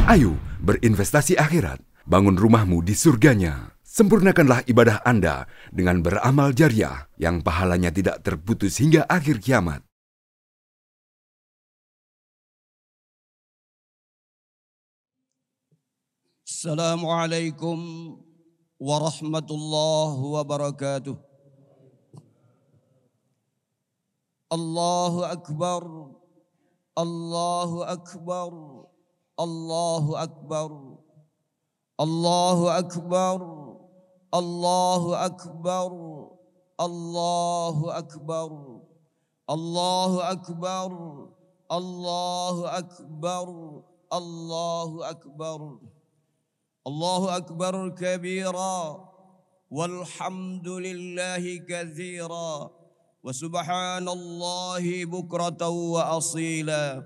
Ayo berinvestasi akhirat, bangun rumahmu di surganya. Sempurnakanlah ibadah Anda dengan beramal jariah yang pahalanya tidak terputus hingga akhir kiamat. Assalamualaikum warahmatullahi wabarakatuh. Allahu Akbar, Allahu Akbar, Allahu Akbar, Allahu Akbar, Allahu Akbar, Allahu Akbar, Allahu Akbar, Allahu Akbar, Allahu Akbar. Allahu Akbar kabira walhamdulillahi kathira wa subhanallahi bukratan wa asila.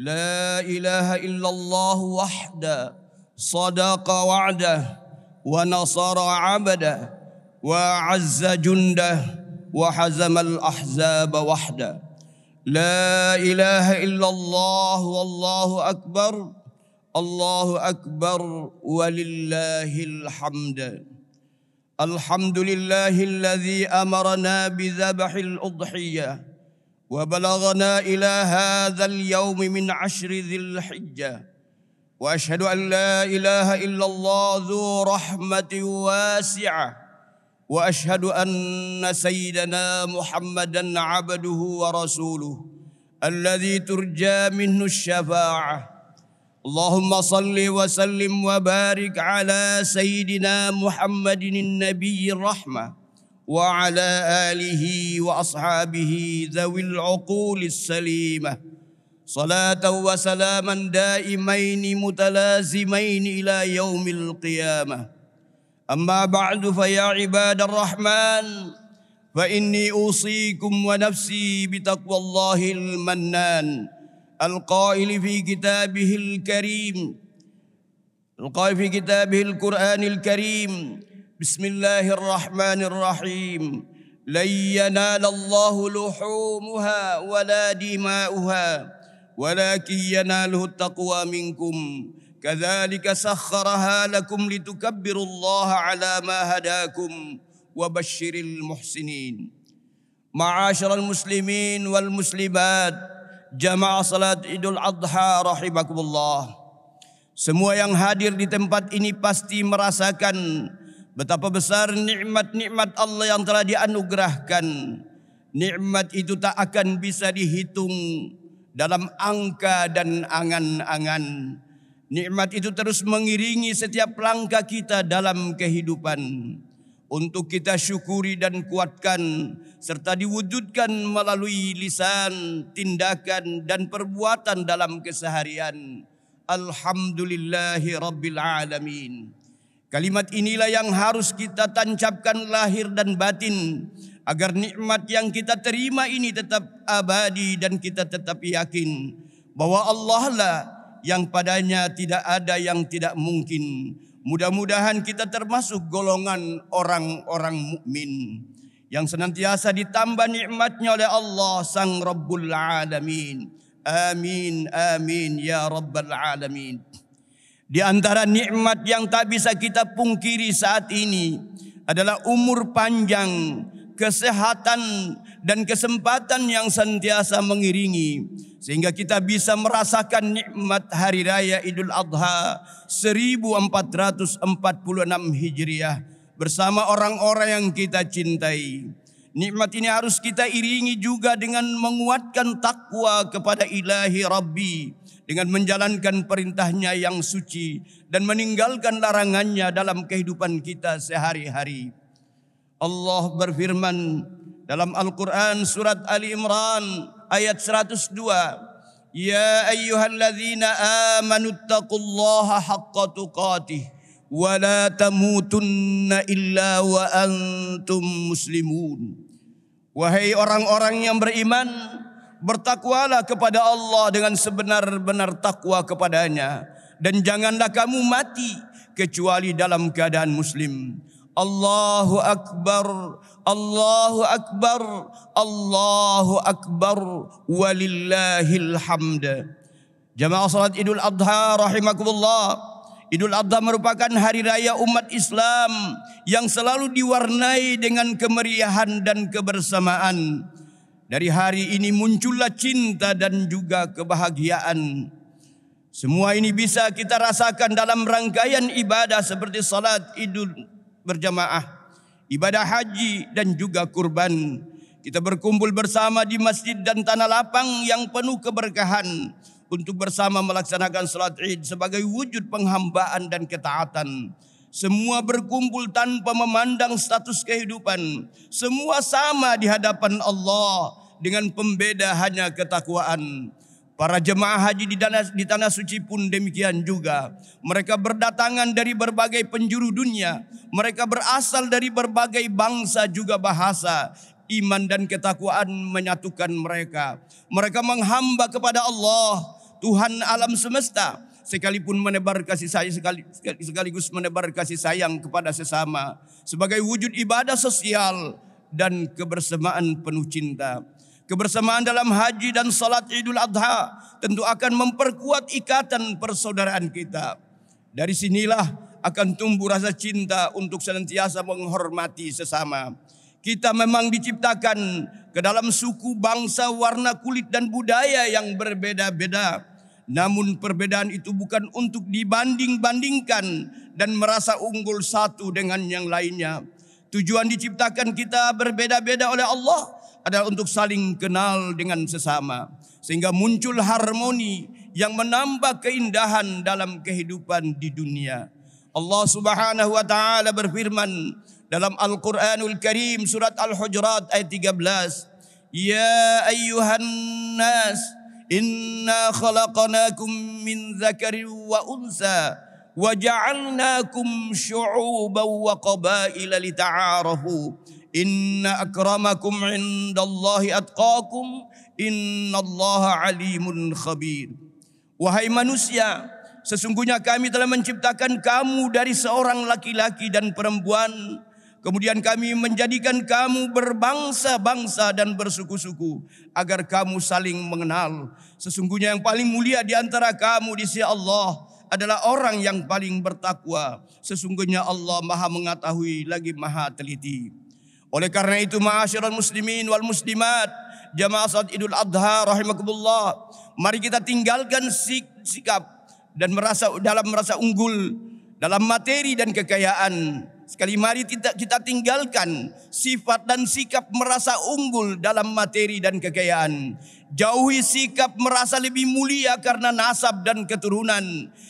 La ilaha illallah wahda sadaqa wa'dah wa nasara 'abdah wa 'azza jundah wa hazamal ahzaba wahda. La ilaha illallah wallahu akbar. Allahu Akbar walillahil hamd. Alhamdulillahilladzi amarna bidhabhil udhiyah wa balaghana ila hadzal yaum min 'ashri dzil hijjah. Wa asyhadu an la ilaha illallah dzu rahmatin wasi'ah. Wa asyhadu anna sayyidana Muhammadan 'abduhu wa rasuluhu alladzi turja minhu asy-syafa'ah. Allahumma salli wa sallim wa barik ala sayyidina Muhammadin nabiyir rahmah wa ala alihi wa ashabihi dhawil uqulis salimah. Salatan wa salaman daimaini mutalazimaini ila yaumil qiyamah. Amma ba'du fa ya ibadar rahman fa inni usikum wa nafsi bitaqwallahil mannan. القائل في كتابه الكريم القائل في كتابه القرآن الكريم بسم الله الرحمن الرحيم لن ينال الله لحومها ولا دماؤها ولكن يناله التقوى منكم كذلك سخرها لكم لتكبروا الله على ما هداكم وبشر المحسنين. معاشر المسلمين والmuslimat, jamaah salat Idul Adha rahimakumullah. Semua yang hadir di tempat ini pasti merasakan betapa besar nikmat-nikmat Allah yang telah dianugerahkan. Nikmat itu tak akan bisa dihitung dalam angka dan angan-angan. Nikmat itu terus mengiringi setiap langkah kita dalam kehidupan. Untuk kita syukuri dan kuatkan serta diwujudkan melalui lisan, tindakan dan perbuatan dalam keseharian. Alhamdulillahi Rabbil Alamin. Kalimat inilah yang harus kita tancapkan lahir dan batin agar nikmat yang kita terima ini tetap abadi dan kita tetap yakin bahwa Allah lah yang padanya tidak ada yang tidak mungkin. Mudah-mudahan kita termasuk golongan orang-orang mukmin yang senantiasa ditambah nikmatnya oleh Allah Sang Rabbul Alamin. Amin, amin, ya Rabbal Alamin. Di antara nikmat yang tak bisa kita pungkiri saat ini adalah umur panjang, kesehatan dan kesempatan yang senantiasa mengiringi sehingga kita bisa merasakan nikmat hari raya Idul Adha 1446 Hijriah bersama orang-orang yang kita cintai. Nikmat ini harus kita iringi juga dengan menguatkan takwa kepada Ilahi Rabbi dengan menjalankan perintahnya yang suci dan meninggalkan larangannya dalam kehidupan kita sehari-hari. Allah berfirman dalam Al-Quran surat Ali Imran ayat 102, Ya ayyuhalladzina amanu taqullaha haqqa tuqatih wa la tamutunna illa wa antum muslimun. Wahai orang-orang yang beriman, bertakwalah kepada Allah dengan sebenar-benar takwa kepadanya dan janganlah kamu mati kecuali dalam keadaan muslim. Allahu Akbar, Allahu Akbar, Allahu Akbar, walillahil hamd. Jamaah salat Idul Adha rahimakumullah. Idul Adha merupakan hari raya umat Islam yang selalu diwarnai dengan kemeriahan dan kebersamaan. Dari hari ini muncullah cinta dan juga kebahagiaan. Semua ini bisa kita rasakan dalam rangkaian ibadah seperti salat Idul berjamaah, ibadah haji dan juga kurban. Kita berkumpul bersama di masjid dan tanah lapang yang penuh keberkahan untuk bersama melaksanakan salat Id sebagai wujud penghambaan dan ketaatan. Semua berkumpul tanpa memandang status kehidupan. Semua sama di hadapan Allah dengan pembeda hanya ketakwaan. Para jemaah haji di tanah suci pun demikian juga. Mereka berdatangan dari berbagai penjuru dunia. Mereka berasal dari berbagai bangsa juga bahasa. Iman dan ketakwaan menyatukan mereka. Mereka menghamba kepada Allah, Tuhan alam semesta, sekalipun menebar kasih sayang sekaligus menebar kasih sayang kepada sesama sebagai wujud ibadah sosial dan kebersamaan penuh cinta. Kebersamaan dalam haji dan salat Idul Adha tentu akan memperkuat ikatan persaudaraan kita. Dari sinilah akan tumbuh rasa cinta untuk senantiasa menghormati sesama. Kita memang diciptakan ke dalam suku, bangsa, warna kulit dan budaya yang berbeda-beda. Namun perbedaan itu bukan untuk dibanding-bandingkan dan merasa unggul satu dengan yang lainnya. Tujuan diciptakan kita berbeda-beda oleh Allah adalah untuk saling kenal dengan sesama. Sehingga muncul harmoni yang menambah keindahan dalam kehidupan di dunia. Allah Subhanahu wa taala berfirman dalam Al-Quranul Karim surat Al-Hujurat ayat 13. Ya ayyuhan nas, inna khalaqnakum min dzakarin wa unsa wa ja'alnakum syu'uban wa qabaila lita'arafu. Inna akramakum indallahi atqakum, innallaha alimun khabir. Wahai manusia, sesungguhnya kami telah menciptakan kamu dari seorang laki-laki dan perempuan. Kemudian kami menjadikan kamu berbangsa-bangsa dan bersuku-suku agar kamu saling mengenal. Sesungguhnya yang paling mulia di antara kamu di sisi Allah adalah orang yang paling bertakwa. Sesungguhnya Allah Maha mengetahui lagi Maha teliti. Oleh karena itu, ma'asyiral muslimin wal muslimat, jamaah salat Idul Adha rahimakumullah, mari kita tinggalkan sikap dan merasa unggul dalam materi dan kekayaan. Sekali mari kita tinggalkan sifat dan sikap merasa unggul dalam materi dan kekayaan. Jauhi sikap merasa lebih mulia karena nasab dan keturunan.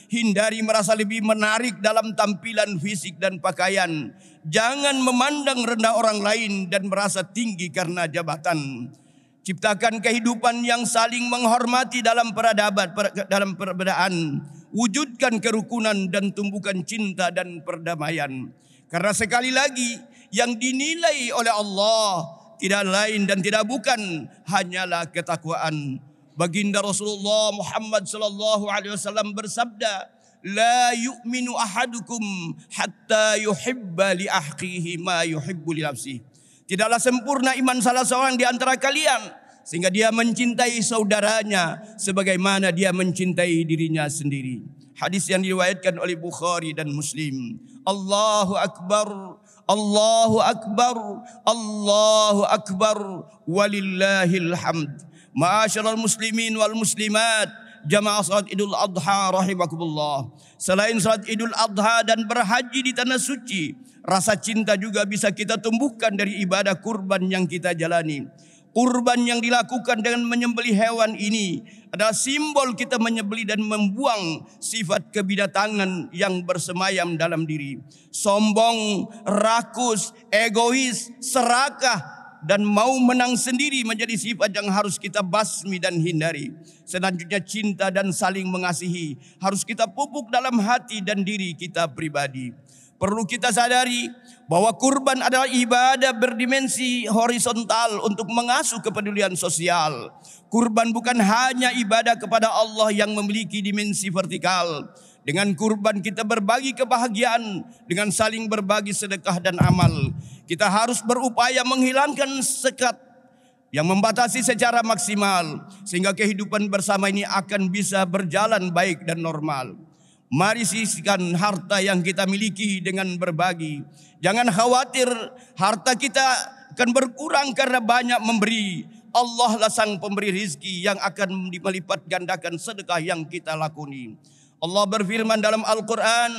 Hindari merasa lebih menarik dalam tampilan fisik dan pakaian. Jangan memandang rendah orang lain dan merasa tinggi karena jabatan. Ciptakan kehidupan yang saling menghormati dalam peradaban, dalam perbedaan. Wujudkan kerukunan dan tumbuhkan cinta dan perdamaian. Karena sekali lagi yang dinilai oleh Allah tidak lain dan tidak bukan hanyalah ketakwaan. Baginda Rasulullah Muhammad sallallahu alaihi wasallam bersabda, "La yu'minu ahadukum hatta yuhibba li akhihi ma yuhibbu li nafsihi." Tidaklah sempurna iman salah seorang di antara kalian sehingga dia mencintai saudaranya sebagaimana dia mencintai dirinya sendiri. Hadis yang diriwayatkan oleh Bukhari dan Muslim. Allahu Akbar, Allahu Akbar, Allahu Akbar, walillahil hamd. Ma'asyiral muslimin wal muslimat, jamaah salat Idul Adha rahimakumullah. Selain salat Idul Adha dan berhaji di tanah suci, rasa cinta juga bisa kita tumbuhkan dari ibadah kurban yang kita jalani. Kurban yang dilakukan dengan menyembelih hewan ini adalah simbol kita menyembelih dan membuang sifat kebidatangan yang bersemayam dalam diri. Sombong, rakus, egois, serakah, dan mau menang sendiri menjadi sifat yang harus kita basmi dan hindari. Selanjutnya cinta dan saling mengasihi harus kita pupuk dalam hati dan diri kita pribadi. Perlu kita sadari bahwa kurban adalah ibadah berdimensi horizontal untuk mengasuh kepedulian sosial. Kurban bukan hanya ibadah kepada Allah yang memiliki dimensi vertikal. Dengan kurban kita berbagi kebahagiaan, dengan saling berbagi sedekah dan amal. Kita harus berupaya menghilangkan sekat yang membatasi secara maksimal sehingga kehidupan bersama ini akan bisa berjalan baik dan normal. Mari sisihkan harta yang kita miliki dengan berbagi. Jangan khawatir harta kita akan berkurang karena banyak memberi. Allah lah sang pemberi rizki yang akan melipat gandakan sedekah yang kita lakoni. Allah berfirman dalam Al-Quran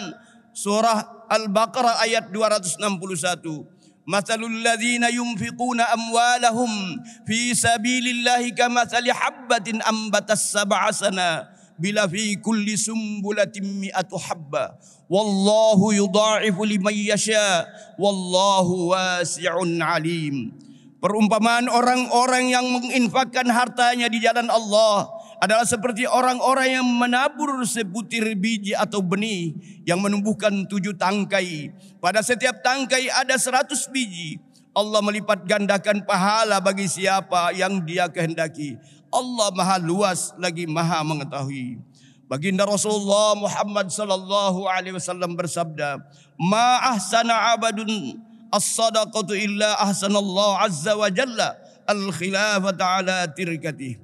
surah Al-Baqarah ayat 261. Mathalul ladzina yunfiquna amwalahum fi sabilillahi kamathali habbatin ambatas sab'a sana bila fi kulli sumbulatin mi'atu habba wallahu yudha'ifu liman yasha wallahu wasi'un alim. Perumpamaan orang-orang yang menginfakkan hartanya di jalan Allah adalah seperti orang-orang yang menabur sebutir biji atau benih yang menumbuhkan 7 tangkai. Pada setiap tangkai ada 100 biji. Allah melipat gandakan pahala bagi siapa yang Dia kehendaki. Allah Maha luas lagi Maha mengetahui. Baginda Rasulullah Muhammad sallallahu alaihi wasallam bersabda, "Ma ahsana 'abadun as-sadaqatu illa ahsanallahu azza wa jalla al-khilafata ala tirkatih."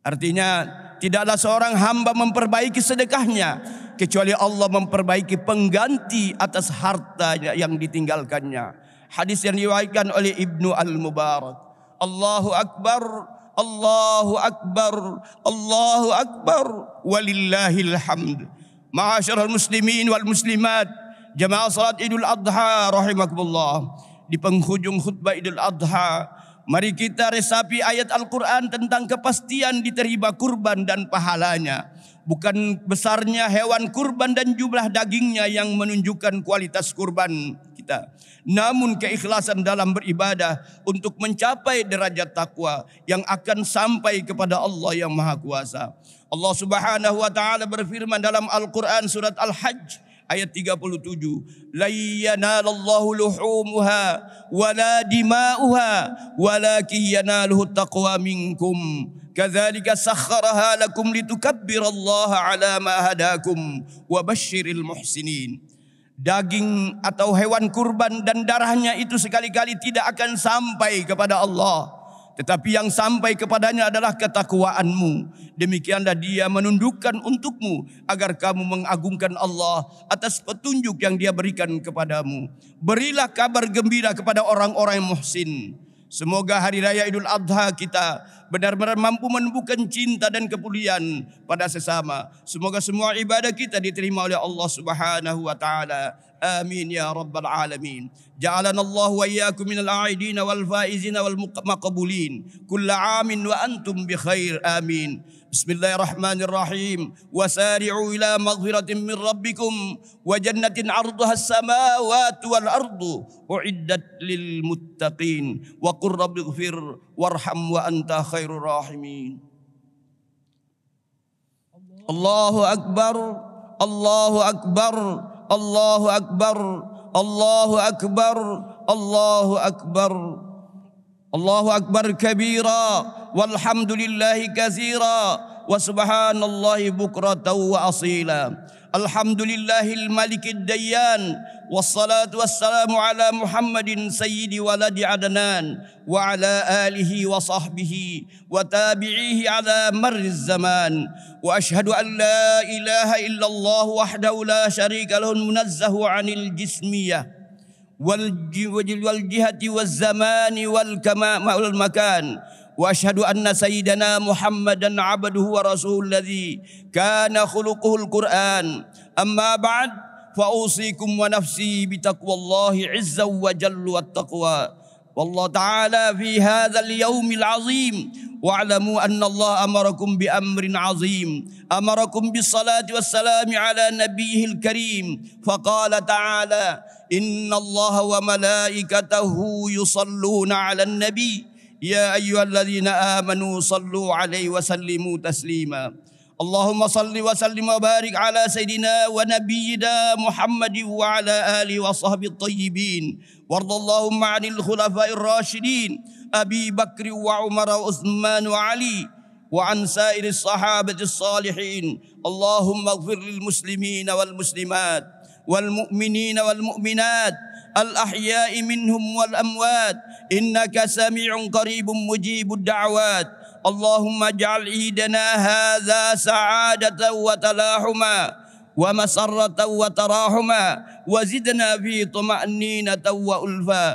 Artinya, tidaklah seorang hamba memperbaiki sedekahnya kecuali Allah memperbaiki pengganti atas hartanya yang ditinggalkannya. Hadis yang diriwayatkan oleh Ibnu Al-Mubarak. Allahu Akbar, Allahu Akbar, Allahu Akbar, walillahil hamd. Ma'asyiral muslimin wal muslimat, jamaah salat Idul Adha rahimakumullah. Di penghujung khutbah Idul Adha, mari kita resapi ayat Al-Quran tentang kepastian diterima kurban dan pahalanya. Bukan besarnya hewan kurban dan jumlah dagingnya yang menunjukkan kualitas kurban kita, namun keikhlasan dalam beribadah untuk mencapai derajat takwa yang akan sampai kepada Allah yang Maha Kuasa. Allah Subhanahu wa taala berfirman dalam Al-Quran surat Al-Hajj ayat 37, la yanalallahu luhumuha wala dima'uha walakin yanaluhu taqwa minkum kadzalika sakhkharaha lakum litukabbirallaha ala ma hadakum wa basyiril muhsinin. Daging atau hewan kurban dan darahnya itu sekali-kali tidak akan sampai kepada Allah, tetapi yang sampai kepadanya adalah ketakwaanmu. Demikianlah Dia menundukkan untukmu agar kamu mengagungkan Allah atas petunjuk yang Dia berikan kepadamu. Berilah kabar gembira kepada orang-orang yang muhsin. Semoga hari raya Idul Adha kita benar-benar mampu menumbuhkan cinta dan kepedulian pada sesama. Semoga semua ibadah kita diterima oleh Allah Subhanahu wa taala. Amin ya rabbal alamin. Ja'alana Allah wa iyyakum minal a'idin wal faizin wal maqbulin. Kullu amin wa antum bi khair. Amin. Bismillahirrahmanirrahim. Wasari'u ila maghfiratin min rabbikum wa jannatin 'arduha as-samawati wal ardu u'iddat lil muttaqin. Wa qur rabbighfir warham wa anta khairur rahimin. Allahu akbar, Allahu akbar, Allahu akbar, Allahu akbar, Allahu akbar. Allahu akbar kabira walhamdulillahi katsira wa subhanallahi bukratan wa asila. Alhamdulillahil malikid dayyan wassalatu wassalamu ala Muhammadin sayyidi waladi Adnan wa ala alihi wa sahbihi wa tabi'ihi ala marriz zaman. Wa ashhadu an la ilaha illallah wahdahu la syarika lahu munazzahu 'anil jismiyah wal jihati waz zamani wal makan. Wa asyhadu anna sayyidana Muhammadan abduhu wa rasulul ladzi kana khuluquhul Qur'an. Amma ba'd, fa usikum wa nafsi bi taqwallahi 'azza wa jalla wat taqwa. Wallahu ta'ala fi hadzal yaumil 'azim wa'lamu anna Allah amarakum bi amrin 'azim. Amarakum bis salati was salami ala nabiyyil karim. Faqala ta'ala, inna Allah wa malaikatahu yusalluna 'alan nabiy. Ya ayyuhalladzina amanu sallu alaihi wa sallimu taslima. Allahumma salli wa sallim wa barik ala sayyidina wa nabiyyina Muhammadin wa ala alihi wa sahbihi at-tayyibin. Wardallahumma 'anil khulafa'ir rasyidin Abi Bakr wa Umar wa Utsman wa Ali wa an sairis sahabatis salihin. Allahumma ighfir lil muslimina wal muslimat wal mu'minina wal mu'minat الأحياء منهم والأموات إنك سميع قريب مجيب الدعوات. اللهم اجعل عيدنا هذا سعادة وتلاحما ومسرة وتراحما، وزدنا في طمأنينة وألفا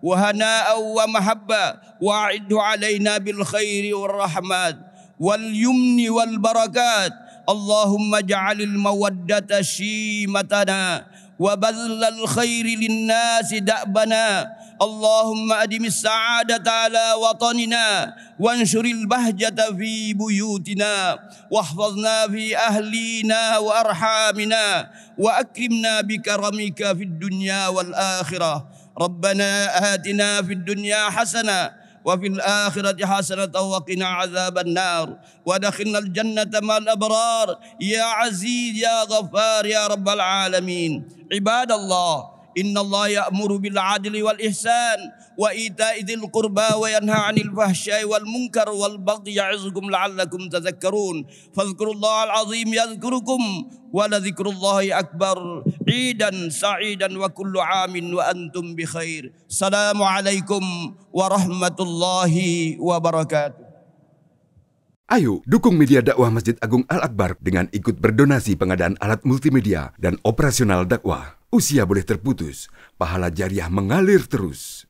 وهناء ومحبة، وأعد علينا بالخير والرحمات واليمن والبركات. اللهم اجعل المودة شيمتنا وبذل الخير للناس دأبنا. اللهم أدم السعادة على وطننا وانشر البهجة في بيوتنا، واحفظنا في أهلينا وأرحامنا، وأكرمنا بكرمك في الدنيا والآخرة. ربنا آتنا في الدنيا حسنة وفي الآخرة حسنة وقنا عذاب النار، ودخلنا الجنة مع الأبرار يا عزيز يا غفار يا رب العالمين. عباد الله، إن الله يأمر بالعدل والإحسان وإيتاء ذي القربى وينهى عن الفحشاء والمنكر والبغي يعظكم لعلكم تذكرون. فاذكروا الله العظيم يذكركم ولذكر الله أكبر. عيدا سعيدا وكل عام وأنتم بخير. السلام عليكم ورحمة الله وبركاته. Ayo dukung media dakwah Masjid Agung Al-Akbar dengan ikut berdonasi pengadaan alat multimedia dan operasional dakwah. Usia boleh terputus, pahala jariah mengalir terus.